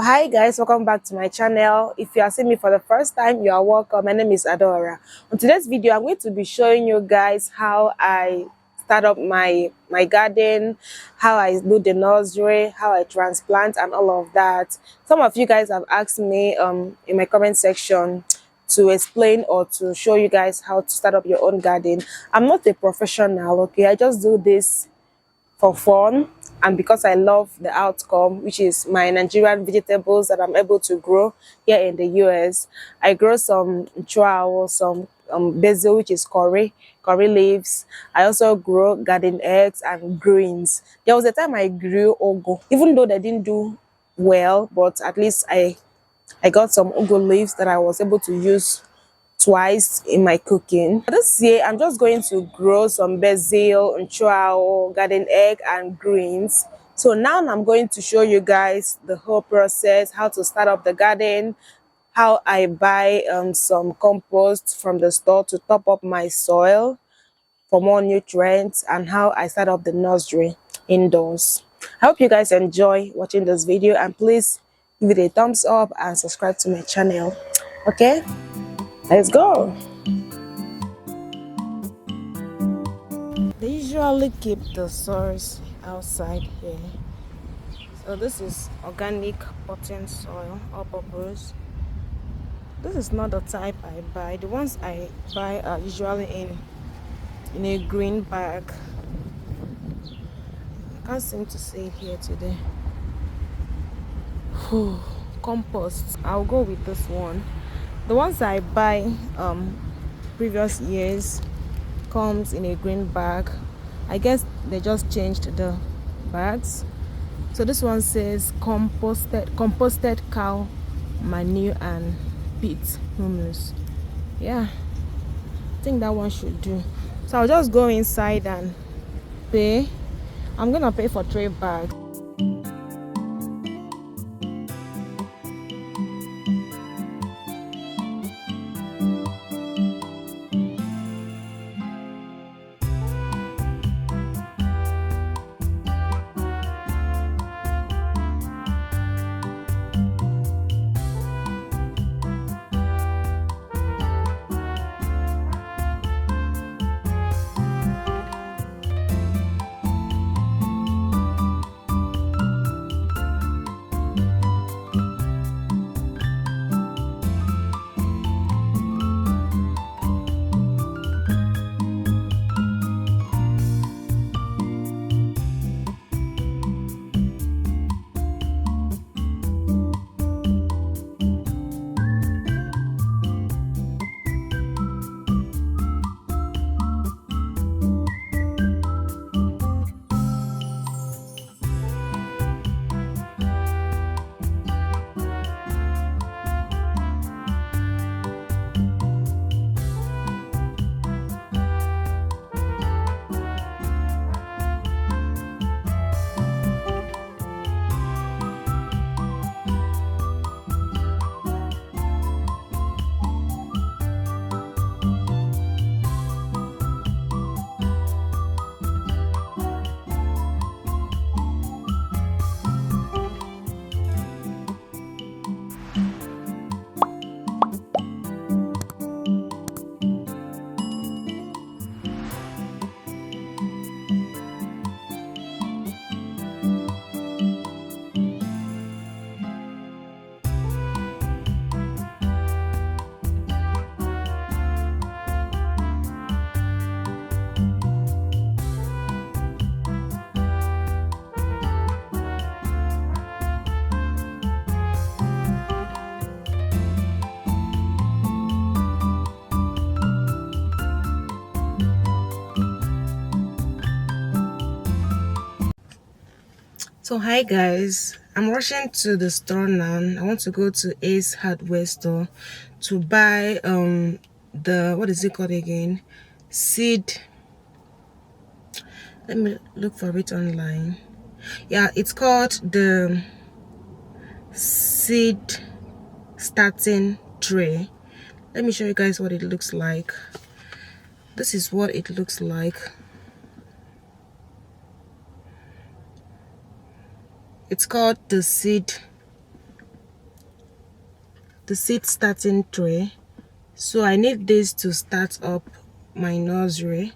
Hi guys, welcome back to my channel. If you are seeing me for the first time, you are welcome. My name is Adaora. On today's video, I'm going to be showing you guys how I start up my garden, how I do the nursery, how I transplant and all of that. Some of you guys have asked me in my comment section to explain or to show you guys how to start up your own garden. I'm not a professional, okay? I just do this for fun and because I love the outcome, which is my Nigerian vegetables that I'm able to grow here in the US. I grow some chua, some basil, which is curry leaves. I also grow garden eggs and greens. There was a time I grew ugu, even though they didn't do well, but at least I got some ugu leaves that I was able to use twice in my cooking. This year, I'm just going to grow some basil, nchuao, garden egg, and greens. So now I'm going to show you guys the whole process, how to start up the garden, how I buy some compost from the store to top up my soil for more nutrients, and how I start up the nursery indoors. I hope you guys enjoy watching this video, and please give it a thumbs up and subscribe to my channel. Okay, let's go. They usually keep the soils outside here. So this is organic potting soil, all purpose. This is not the type I buy. The ones I buy are usually in a green bag. I can't seem to see it here today. Compost. I'll go with this one. The ones I buy previous years comes in a green bag. I guess they just changed the bags. So this one says composted cow manure and peat humus. Yeah, I think that one should do. So I'll just go inside and pay. I'm gonna pay for 3 bags. So hi guys, I'm rushing to the store now. I want to go to Ace Hardware store to buy the, what is it called again, seed. Let me look for it online. Yeah, it's called the seed starting tray. Let me show you guys what it looks like. This is what it looks like. It's called the seed the seed starting tray. So I need this to start up my nursery.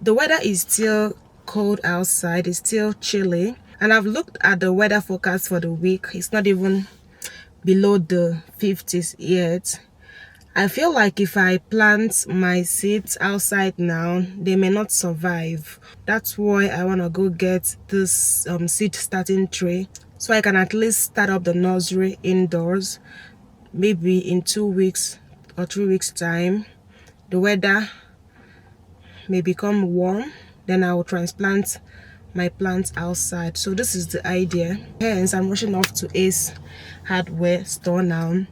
The weather is still cold outside, it's still chilly, and I've looked at the weather forecast for the week. It's not even below the 50s yet. I feel like if I plant my seeds outside now, they may not survive. That's why I want to go get this seed starting tray, so I can at least start up the nursery indoors. Maybe in 2 weeks or 3 weeks time, the weather may become warm, then I will transplant my plants outside. So this is the idea. Hence, I'm rushing off to Ace Hardware store now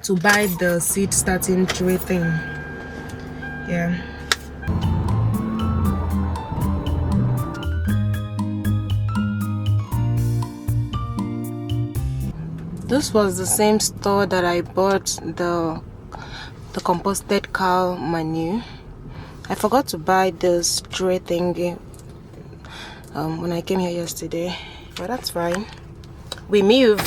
to buy the seed starting tray thing. Yeah. This was the same store that I bought the composted cow manure. I forgot to buy this tray thingy when I came here yesterday, but that's fine. We move.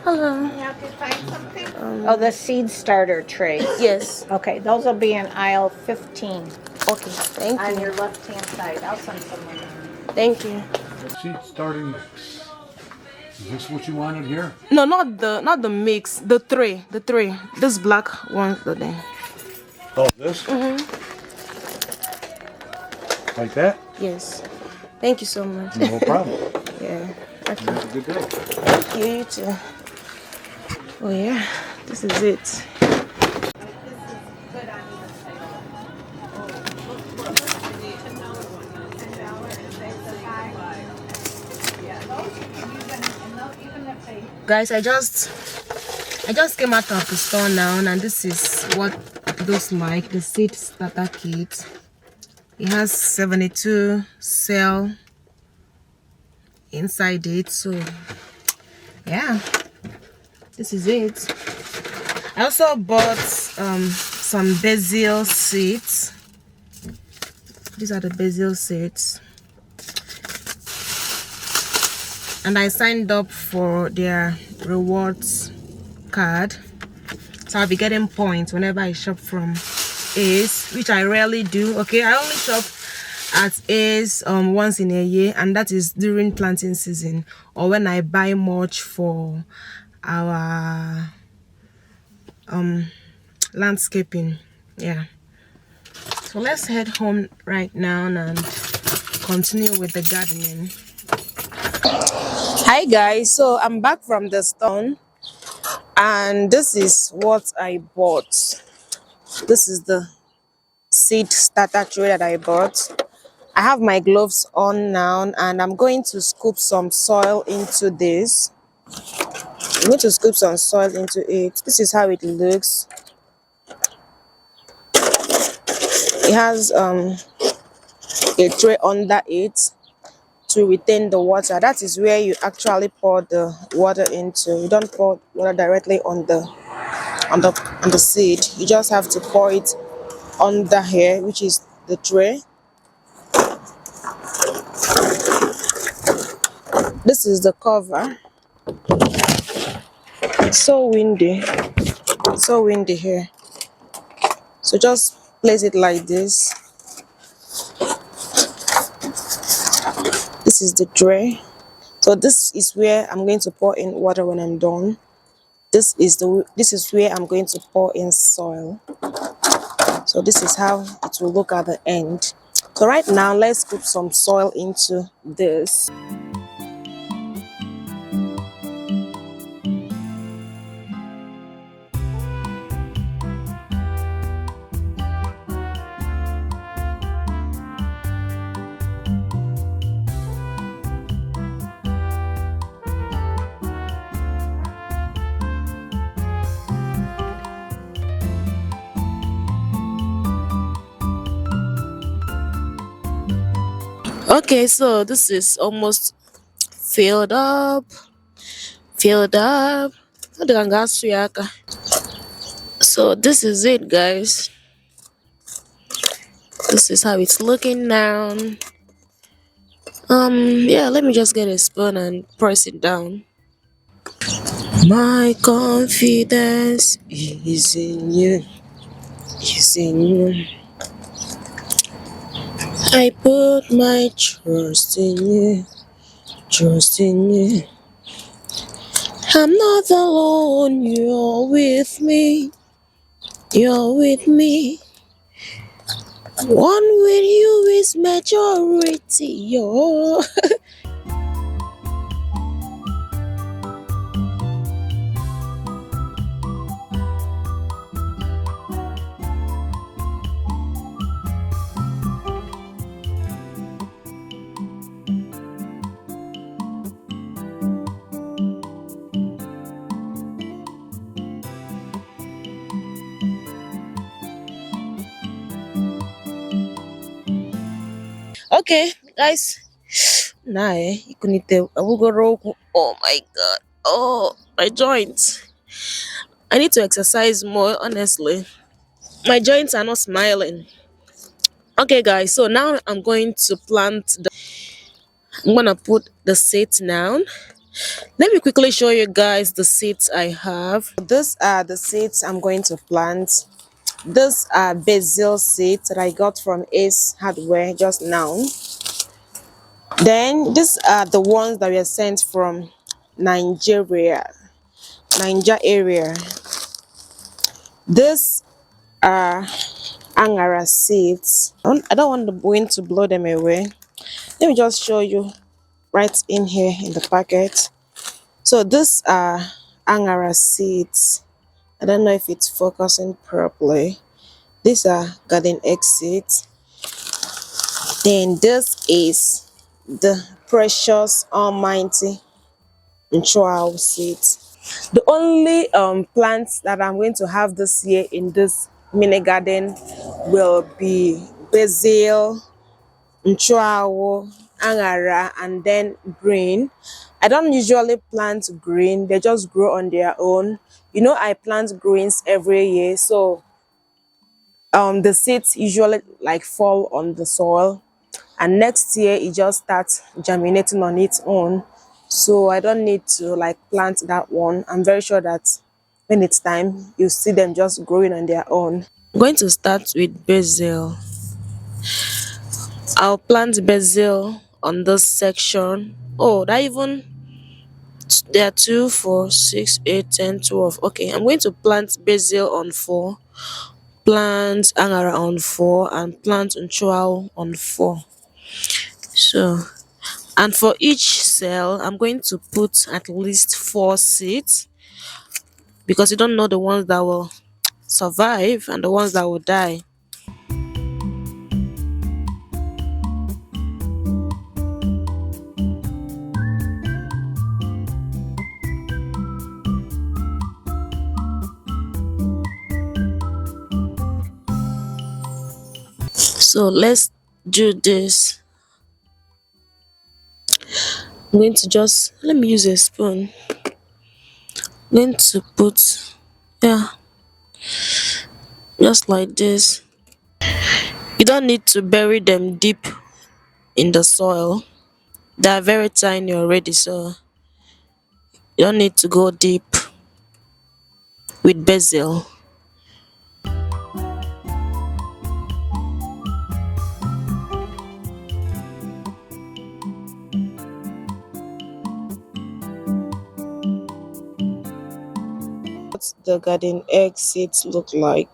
Hello. Help you find something? Oh, the seed starter trays. Yes. Okay, those will be in aisle 15 Okay. Thank on you. your left-hand side. I'll send someone. Thank you. Seed starting mix. Is this what you wanted here? No, not the mix. The tray. The tray. This black one. The thing. Oh, this? Like that? Yes. Thank you so much. No problem. Yeah. Okay. Have a good day. Thank you. You too. Oh yeah. This is it. Guys, I just came out of the store now, and this is what it looks like. The seed starter kit. It has 72 cell inside it, so yeah, this is it. I also bought some basil seeds. These are the basil seeds, and I signed up for their rewards card, so I'll be getting points whenever I shop from Ace, which I rarely do. Okay, I only shop at Ace once in a year, and that is during planting season or when I buy mulch for our landscaping. Yeah, so let's head home right now and continue with the gardening. Hi guys, so I'm back from the store, and this is what I bought. This is the seed starter tray that I bought. I have my gloves on now, and I'm going to scoop some soil into this. I'm going to scoop some soil into it. This is how it looks. It has a tray under it to retain the water. That is where you actually pour the water into. You don't pour water directly on the seed. You just have to pour it under here, which is the tray. This is the cover. It's so windy here, so just place it like this. This is the tray. So this is where I'm going to pour in water when I'm done. This is where I'm going to pour in soil. So this is how it will look at the end. So right now, let's put some soil into this. Okay, so this is almost filled up. So this is it, guys. This is how it's looking now. Yeah, let me just get a spoon and press it down. My confidence is in you, is in you. I put my trust in you, trust in you. I'm not alone, you're with me, you're with me. One with you is majority, yo. Okay, guys. Nah, ikunite abugoro. Oh my god. Oh, my joints. I need to exercise more, honestly. My joints are not smiling. Okay, guys. So now I'm going to plant the. I'm gonna put the seeds now. Let me quickly show you guys the seeds I have. These are the seeds I'm going to plant. These are basil seeds that I got from Ace Hardware just now. Then these are the ones that were sent from Nigeria, Niger area. These are angara seeds. I don't want the wind to blow them away. Let me just show you right in here in the packet. So these are angara seeds. I don't know if it's focusing properly. These are garden egg seeds. Then this is the precious almighty Nchoa seeds. The only plants that I'm going to have this year in this mini garden will be basil, nchuawo, angara, and then green. I don't usually plant green, they just grow on their own. You know, I plant greens every year, so the seeds usually like fall on the soil, and next year it just starts germinating on its own. So I don't need to like plant that one. I'm very sure that when it's time, you see them just growing on their own. I'm going to start with basil. I'll plant basil on this section. Oh, that even there are 2, 4, 6, 8, 10, 12. Okay, I'm going to plant basil on 4, plant angara on 4, and plant nchuao on 4. So, and for each cell, I'm going to put at least 4 seeds, because you don't know the ones that will survive and the ones that will die. So let's do this. I'm going to just, let me use a spoon. I'm going to put, yeah, just like this. You don't need to bury them deep in the soil. They are very tiny already, so you don't need to go deep with basil. What the garden egg seeds look like.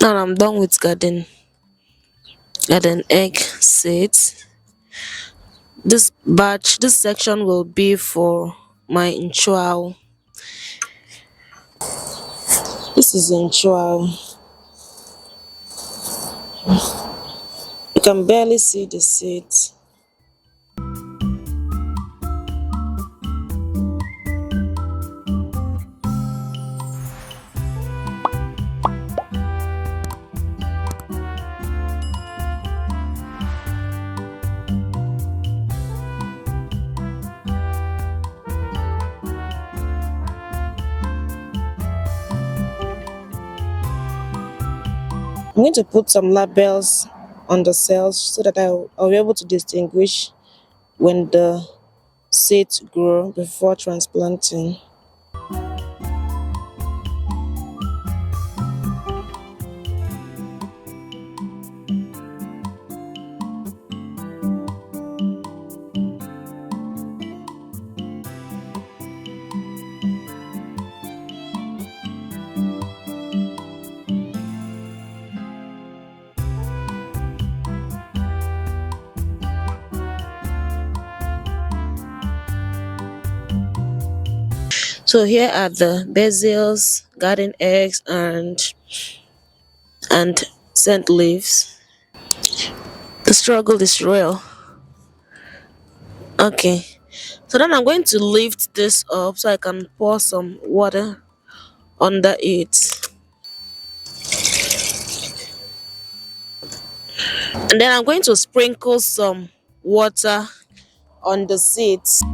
Now I'm done with garden egg seeds. This section will be for my nchuao. This This is in trial. You can barely see the seat. I'm going to put some labels on the cells so that I'll be able to distinguish when the seeds grow before transplanting. So here are the basils, garden eggs, and scent leaves. The struggle is real. Okay, so then I'm going to lift this up so I can pour some water under it. And then I'm going to sprinkle some water on the seeds.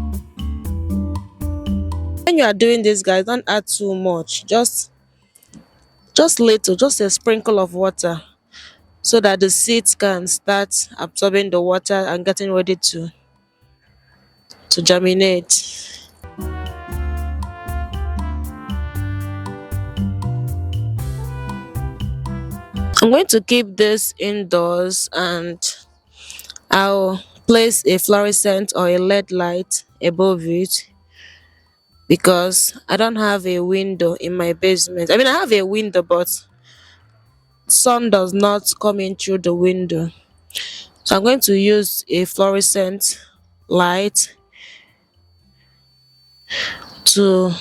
When you are doing this, guys, don't add too much. Just little, just a sprinkle of water, so that the seeds can start absorbing the water and getting ready to germinate. I'm going to keep this indoors, and I'll place a fluorescent or a LED light above it because I don't have a window in my basement. I mean, I have a window, but sun does not come in through the window. So I'm going to use a fluorescent light to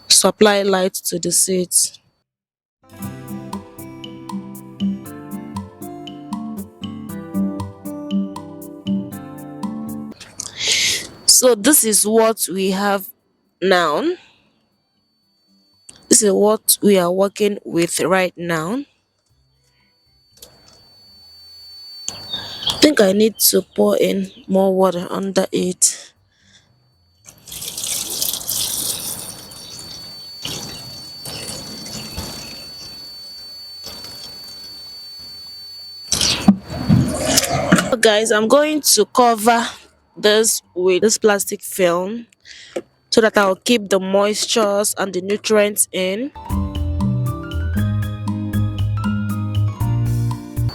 supply light to the seeds. So this is what we have now. This is what we are working with right now. I think I need to pour in more water under it. So guys, I'm going to cover this with this plastic film so that I'll keep the moistures and the nutrients in.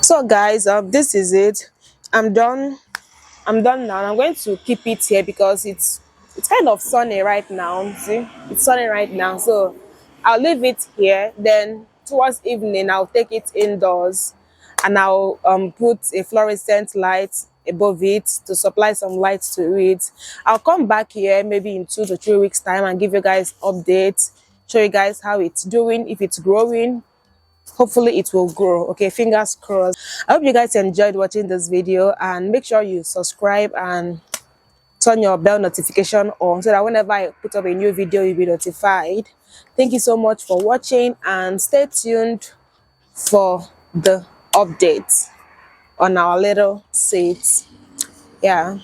So guys, this is it. I'm done now. I'm going to keep it here because it's kind of sunny right now. See, it's sunny right now, so I'll leave it here. Then towards evening I'll take it indoors, and I'll put a fluorescent light above it to supply some light to it. I'll come back here maybe in 2 to 3 weeks time and give you guys updates, show you guys how it's doing, if it's growing. Hopefully it will grow. Okay, fingers crossed. I hope you guys enjoyed watching this video, and make sure you subscribe and turn your bell notification on so that whenever I put up a new video, you'll be notified. Thank you so much for watching, and stay tuned for the updates on our little seeds. Yeah.